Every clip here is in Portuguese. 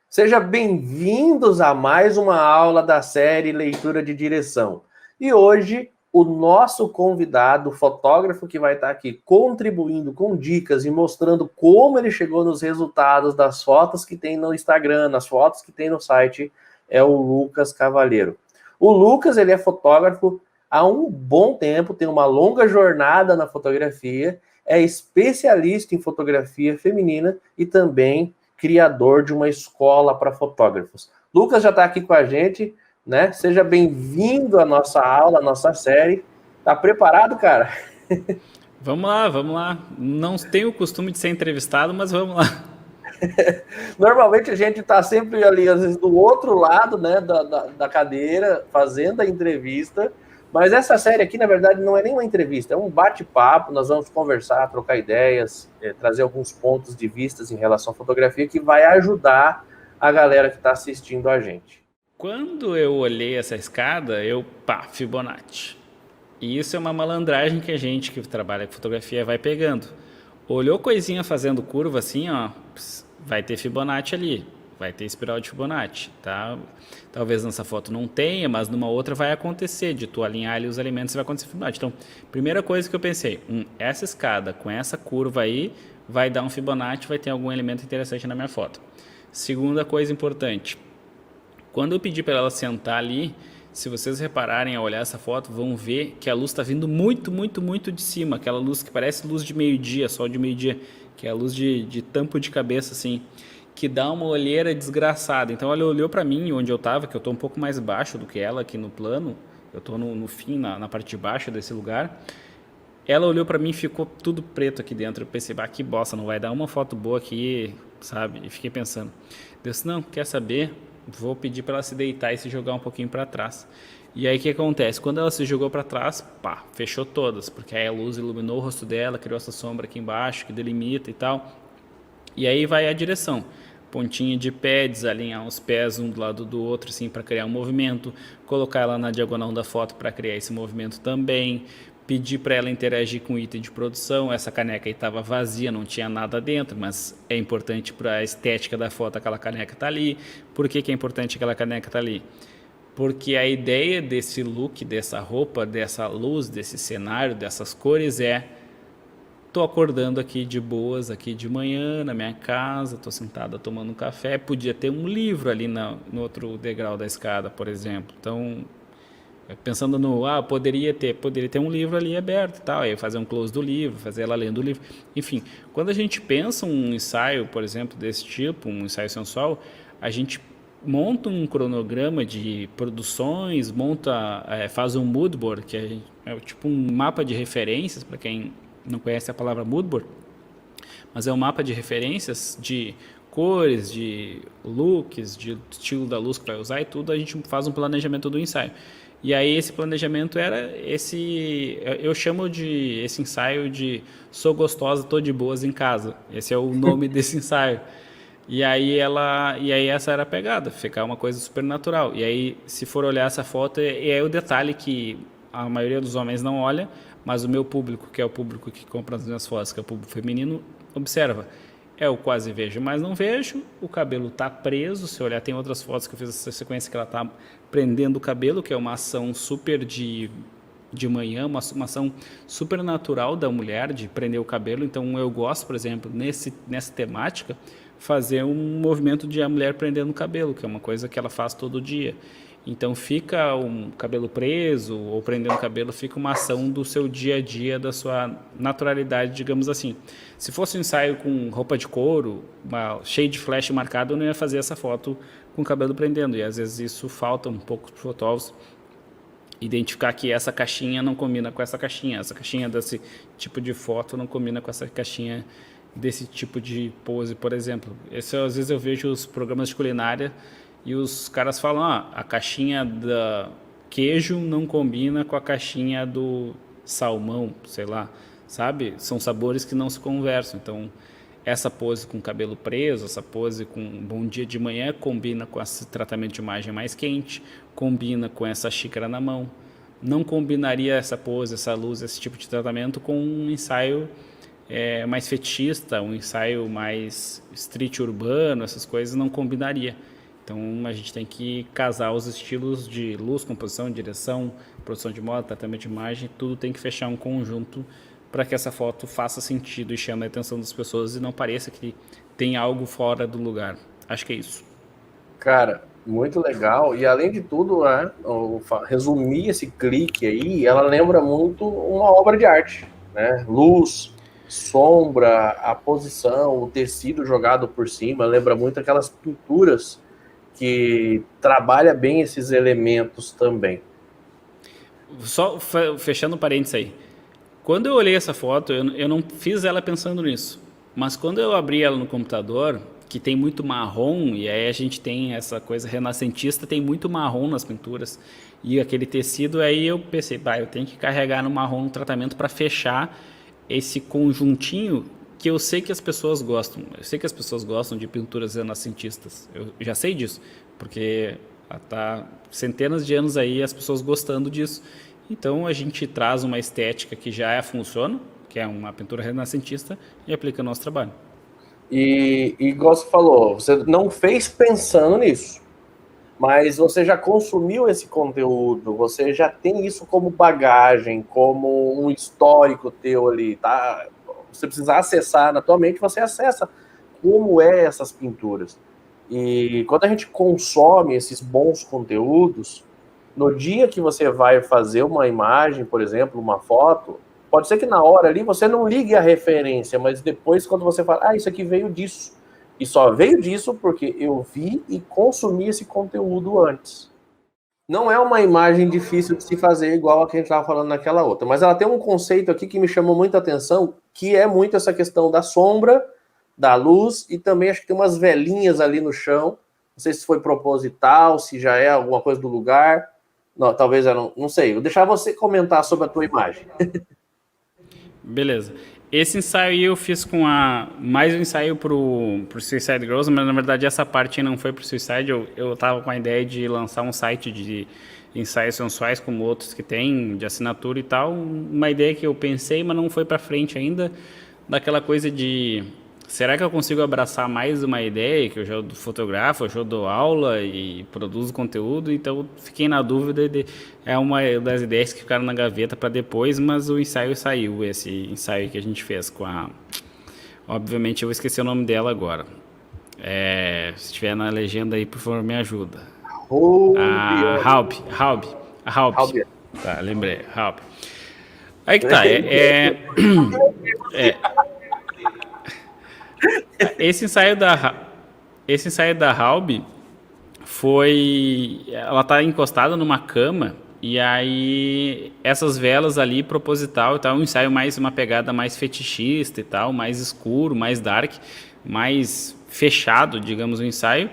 Seja bem-vindos a mais uma aula da série Leitura de Direção. E hoje, o nosso convidado, o fotógrafo que vai estar aqui contribuindo com dicas e mostrando como ele chegou nos resultados das fotos que tem no Instagram, nas fotos que tem no site, é o Lucas Cavalheiro. O Lucas, ele é fotógrafo há um bom tempo, tem uma longa jornada na fotografia, é especialista em fotografia feminina e também criador de uma escola para fotógrafos. Lucas já está aqui com a gente, né? Seja bem-vindo à nossa aula, à nossa série. Tá preparado, cara? Vamos lá, vamos lá. Não tenho o costume de ser entrevistado, mas vamos lá. Normalmente a gente está sempre ali, às vezes, do outro lado, né, da cadeira, fazendo a entrevista. Mas essa série aqui, na verdade, não é nem uma entrevista, é um bate-papo. Nós vamos conversar, trocar ideias, trazer alguns pontos de vistas em relação à fotografia que vai ajudar a galera que está assistindo a gente. Quando eu olhei essa escada, Fibonacci. E isso é uma malandragem que a gente que trabalha com fotografia vai pegando. Olhou coisinha fazendo curva assim, ó, vai ter Fibonacci ali, vai ter espiral de Fibonacci, tá? Talvez nessa foto não tenha, mas numa outra vai acontecer, de tu alinhar ali os elementos vai acontecer Fibonacci. Então, primeira coisa que eu pensei, essa escada com essa curva aí vai dar um Fibonacci, vai ter algum elemento interessante na minha foto. Segunda coisa importante, quando eu pedi para ela sentar ali, se vocês repararem ao olhar essa foto, vão ver que a luz está vindo muito, muito, muito de cima. Aquela luz que parece luz de meio-dia, sol de meio-dia, que é a luz de tampo de cabeça, assim, que dá uma olheira desgraçada. Então ela olhou para mim, onde eu estava, que eu estou um pouco mais baixo do que ela aqui no plano, eu estou no fim, na parte de baixo desse lugar. Ela olhou para mim e ficou tudo preto aqui dentro. Eu pensei, que bosta, não vai dar uma foto boa aqui, sabe? E fiquei pensando. Eu disse, não, quer saber? Vou pedir para ela se deitar e se jogar um pouquinho para trás. E aí o que acontece? Quando ela se jogou para trás, fechou todas, porque aí a luz iluminou o rosto dela, criou essa sombra aqui embaixo que delimita e tal. E aí vai a direção. Pontinha de pé, desalinhar os pés um do lado do outro, assim, para criar um movimento. Colocar ela na diagonal da foto para criar esse movimento também. Pedir para ela interagir com o item de produção. Essa caneca aí estava vazia, não tinha nada dentro, mas é importante para a estética da foto aquela caneca tá ali. Por que é importante aquela caneca tá ali? Porque a ideia desse look, dessa roupa, dessa luz, desse cenário, dessas cores tô acordando aqui de boas, aqui de manhã, na minha casa, tô sentada tomando um café, podia ter um livro ali no outro degrau da escada, por exemplo. Então, pensando poderia ter um livro ali aberto e tal, aí fazer um close do livro, fazer ela lendo o livro. Enfim, quando a gente pensa um ensaio, por exemplo, desse tipo, um ensaio sensual, a gente monta um cronograma de produções, faz um mood board, que é tipo um mapa de referências, para quem não conhece a palavra mood board, mas é um mapa de referências de cores, de looks, de estilo da luz que vai usar e tudo, a gente faz um planejamento do ensaio. E aí esse planejamento era eu chamo de esse ensaio de sou gostosa, tô de boas em casa. Esse é o nome desse ensaio. E aí essa era a pegada, ficar uma coisa super natural. E aí, se for olhar essa foto, é o detalhe que a maioria dos homens não olha, mas o meu público, que é o público que compra as minhas fotos, que é o público feminino, observa. É o quase vejo, mas não vejo. O cabelo tá preso. Se olhar, tem outras fotos que eu fiz essa sequência que ela tá prendendo o cabelo, que é uma ação super de manhã, uma ação super natural da mulher de prender o cabelo. Então eu gosto, por exemplo, nessa temática, fazer um movimento de a mulher prendendo o cabelo, que é uma coisa que ela faz todo dia. Então fica um cabelo preso ou prendendo o cabelo, fica uma ação do seu dia a dia, da sua naturalidade, digamos assim. Se fosse um ensaio com roupa de couro, cheio de flash marcado, eu não ia fazer essa foto com o cabelo prendendo. E às vezes isso falta um pouco para os fotógrafos identificar que essa caixinha não combina com essa caixinha desse tipo de foto não combina com essa caixinha desse tipo de pose, por exemplo. Às vezes eu vejo os programas de culinária e os caras falam, a caixinha da queijo não combina com a caixinha do salmão, sei lá, sabe? São sabores que não se conversam. Então, essa pose com cabelo preso, essa pose com bom dia de manhã, combina com esse tratamento de imagem mais quente, combina com essa xícara na mão. Não combinaria essa pose, essa luz, esse tipo de tratamento com um ensaio mais fetichista, um ensaio mais street urbano, essas coisas não combinaria. Então a gente tem que casar os estilos de luz, composição, direção, produção de moda, tratamento de imagem, tudo tem que fechar um conjunto para que essa foto faça sentido e chame a atenção das pessoas e não pareça que tem algo fora do lugar. Acho que é isso. Cara, muito legal. E além de tudo, né, resumir esse clique aí, ela lembra muito uma obra de arte, né? Luz, sombra, a posição, o tecido jogado por cima, lembra muito aquelas pinturas que trabalha bem esses elementos também. Só fechando parênteses aí. Quando eu olhei essa foto, eu não fiz ela pensando nisso. Mas quando eu abri ela no computador, que tem muito marrom, e aí a gente tem essa coisa renascentista, tem muito marrom nas pinturas, e aquele tecido, aí eu pensei, eu tenho que carregar no marrom um tratamento para fechar esse conjuntinho que eu sei que as pessoas gostam. Eu sei que as pessoas gostam de pinturas renascentistas. Eu já sei disso, porque há centenas de anos aí as pessoas gostando disso. Então a gente traz uma estética que já funciona, que é uma pintura renascentista, e aplica no nosso trabalho. E igual você falou, você não fez pensando nisso, mas você já consumiu esse conteúdo, você já tem isso como bagagem, como um histórico teu ali, tá? Você precisa acessar na tua mente, você acessa como é essas pinturas. E quando a gente consome esses bons conteúdos, no dia que você vai fazer uma imagem, por exemplo, uma foto, pode ser que na hora ali você não ligue a referência, mas depois quando você fala, isso aqui veio disso. E só veio disso porque eu vi e consumi esse conteúdo antes. Não é uma imagem difícil de se fazer igual a que a gente estava falando naquela outra, mas ela tem um conceito aqui que me chamou muita atenção, que é muito essa questão da sombra, da luz, e também acho que tem umas velinhas ali no chão. Não sei se foi proposital, se já é alguma coisa do lugar. Não, talvez era, não sei. Vou deixar você comentar sobre a tua imagem. Beleza. Esse ensaio aí eu fiz com mais um ensaio pro Suicide Girls, mas na verdade essa parte não foi pro Suicide. Eu tava com a ideia de lançar um site de ensaios sensuais como outros que tem, de assinatura e tal. Uma ideia que eu pensei, mas não foi para frente ainda, daquela coisa de... Será que eu consigo abraçar mais uma ideia, que eu já fotografo, eu já dou aula e produzo conteúdo, então fiquei na dúvida, é uma das ideias que ficaram na gaveta para depois, mas o ensaio saiu, esse ensaio que a gente fez com a... Obviamente eu vou esquecer o nome dela agora. Se estiver na legenda aí, por favor, me ajuda. A Halp. Tá, lembrei, Halp. Aí que tá, Esse ensaio da Halb foi... Ela tá encostada numa cama e aí essas velas ali, proposital e tal, um ensaio mais, uma pegada mais fetichista e tal, mais escuro, mais dark, mais fechado, digamos, o ensaio.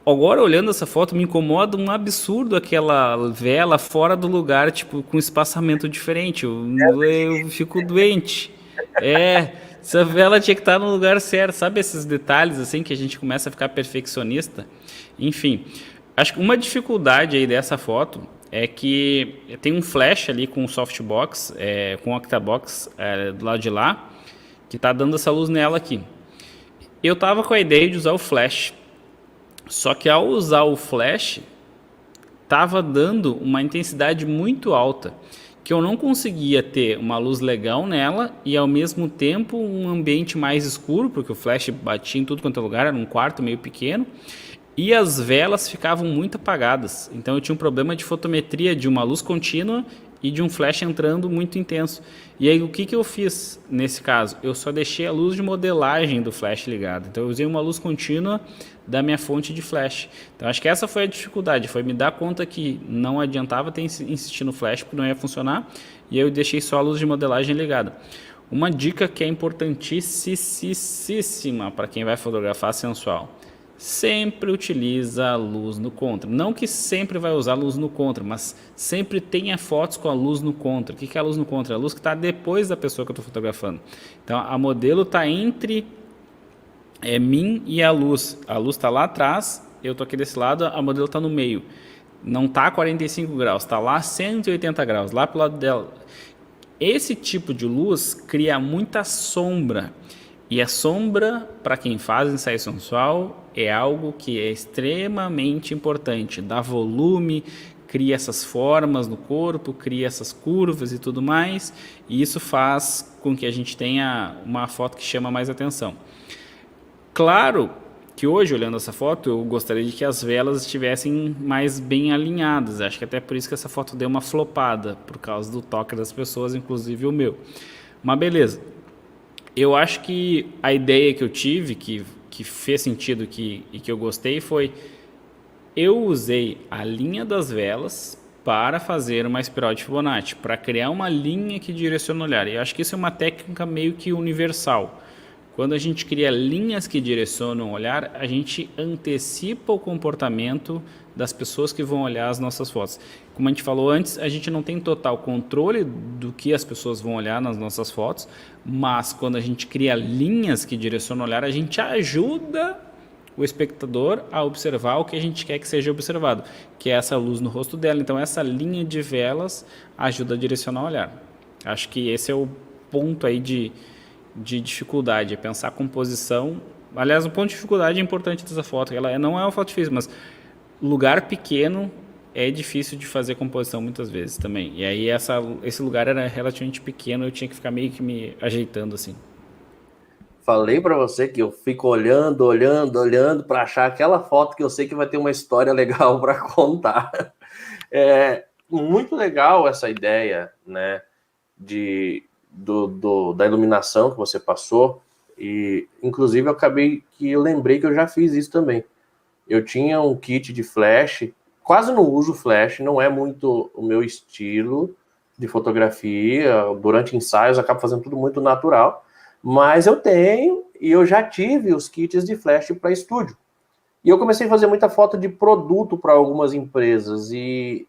Agora, olhando essa foto, me incomoda um absurdo aquela vela fora do lugar, tipo, com espaçamento diferente. Eu fico doente. Essa vela tinha que estar no lugar certo, sabe esses detalhes assim que a gente começa a ficar perfeccionista? Enfim, acho que uma dificuldade aí dessa foto é que tem um flash ali com softbox, com octabox do lado de lá, que está dando essa luz nela aqui. Eu tava com a ideia de usar o flash, só que ao usar o flash, tava dando uma intensidade muito alta, que eu não conseguia ter uma luz legal nela e ao mesmo tempo um ambiente mais escuro, porque o flash batia em tudo quanto é lugar, era um quarto meio pequeno, e as velas ficavam muito apagadas. Então eu tinha um problema de fotometria de uma luz contínua e de um flash entrando muito intenso. E aí o que eu fiz nesse caso? Eu só deixei a luz de modelagem do flash ligada. Então eu usei uma luz contínua da minha fonte de flash. Então acho que essa foi a dificuldade, foi me dar conta que não adiantava ter insistir no flash porque não ia funcionar, e aí eu deixei só a luz de modelagem ligada. Uma dica que é importantíssima para quem vai fotografar sensual: sempre utiliza a luz no contra. Não que sempre vai usar a luz no contra, mas sempre tenha fotos com a luz no contra. O que é a luz no contra? É a luz que está depois da pessoa que eu estou fotografando. Então a modelo está entre mim e a luz. A luz está lá atrás, eu estou aqui desse lado, a modelo está no meio. Não está a 45 graus, está lá a 180 graus, lá para o lado dela. Esse tipo de luz cria muita sombra. E a sombra, para quem faz ensaio sensual, é algo que é extremamente importante. Dá volume, cria essas formas no corpo, cria essas curvas e tudo mais. E isso faz com que a gente tenha uma foto que chama mais atenção. Claro que hoje, olhando essa foto, eu gostaria de que as velas estivessem mais bem alinhadas. Acho que até por isso que essa foto deu uma flopada, por causa do toque das pessoas, inclusive o meu. Mas beleza. Eu acho que a ideia que eu tive, que fez sentido e que eu gostei foi... Eu usei a linha das velas para fazer uma espiral de Fibonacci, para criar uma linha que direciona o olhar. E eu acho que isso é uma técnica meio que universal. Quando a gente cria linhas que direcionam o olhar, a gente antecipa o comportamento das pessoas que vão olhar as nossas fotos. Como a gente falou antes, a gente não tem total controle do que as pessoas vão olhar nas nossas fotos, mas quando a gente cria linhas que direcionam o olhar, a gente ajuda o espectador a observar o que a gente quer que seja observado, que é essa luz no rosto dela. Então, essa linha de velas ajuda a direcionar o olhar. Acho que esse é o ponto aí de dificuldade, é pensar a composição. Aliás, o ponto de dificuldade é importante dessa foto. Ela não é uma foto difícil, mas lugar pequeno é difícil de fazer composição muitas vezes também. E aí esse lugar era relativamente pequeno, eu tinha que ficar meio que me ajeitando assim. Falei para você que eu fico olhando para achar aquela foto que eu sei que vai ter uma história legal para contar. É muito legal essa ideia, né, da iluminação que você passou, e inclusive eu lembrei que eu já fiz isso também. Eu tinha um kit de flash, quase não uso flash, não é muito o meu estilo de fotografia, durante ensaios eu acabo fazendo tudo muito natural, mas eu tenho e eu já tive os kits de flash para estúdio. E eu comecei a fazer muita foto de produto para algumas empresas, e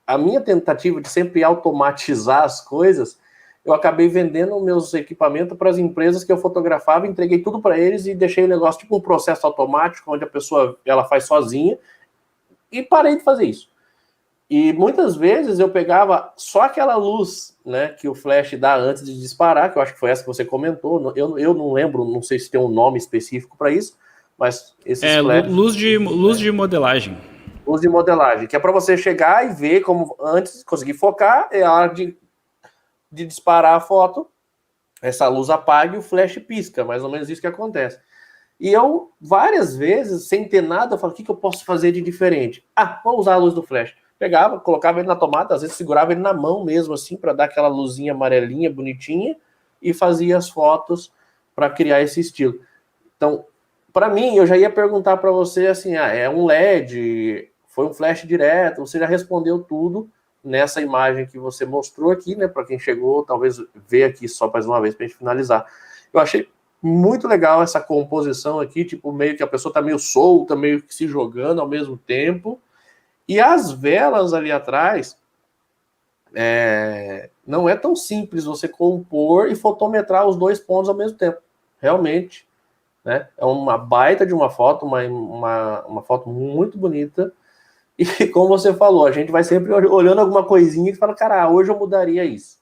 a minha tentativa de sempre automatizar as coisas, eu acabei vendendo meus equipamentos para as empresas que eu fotografava, entreguei tudo para eles e deixei o negócio tipo um processo automático, onde a pessoa ela faz sozinha, e parei de fazer isso. E muitas vezes eu pegava só aquela luz, né, que o flash dá antes de disparar, que eu acho que foi essa que você comentou, eu não lembro, não sei se tem um nome específico para isso, mas esses flashes... Luz de modelagem. Luz de modelagem, que é para você chegar e ver como, antes de conseguir focar, é a hora de disparar a foto, essa luz apaga e o flash pisca, mais ou menos isso que acontece. E eu, várias vezes, sem ter nada, eu falo, o que eu posso fazer de diferente? Vou usar a luz do flash. Pegava, colocava ele na tomada, às vezes segurava ele na mão mesmo, assim, para dar aquela luzinha amarelinha, bonitinha, e fazia as fotos para criar esse estilo. Então, para mim, eu já ia perguntar para você, assim, é um LED, foi um flash direto, você já respondeu tudo nessa imagem que você mostrou aqui, né, para quem chegou, talvez ver aqui só mais uma vez para a gente finalizar. Eu achei muito legal essa composição aqui, tipo, meio que a pessoa tá meio solta, meio que se jogando ao mesmo tempo. E as velas ali atrás, não é tão simples você compor e fotometrar os dois pontos ao mesmo tempo. Realmente, né? É uma baita de uma foto, uma foto muito bonita. E como você falou, a gente vai sempre olhando alguma coisinha e fala, cara, hoje eu mudaria isso.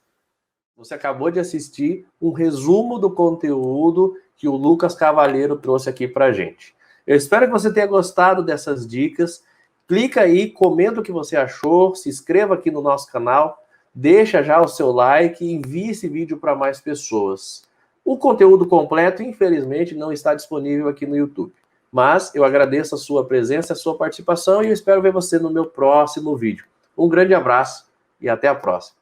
Você acabou de assistir um resumo do conteúdo que o Lucas Cavalheiro trouxe aqui pra gente. Eu espero que você tenha gostado dessas dicas. Clica aí, comenta o que você achou, se inscreva aqui no nosso canal, deixa já o seu like e envie esse vídeo para mais pessoas. O conteúdo completo, infelizmente, não está disponível aqui no YouTube. Mas eu agradeço a sua presença, a sua participação e eu espero ver você no meu próximo vídeo. Um grande abraço e até a próxima.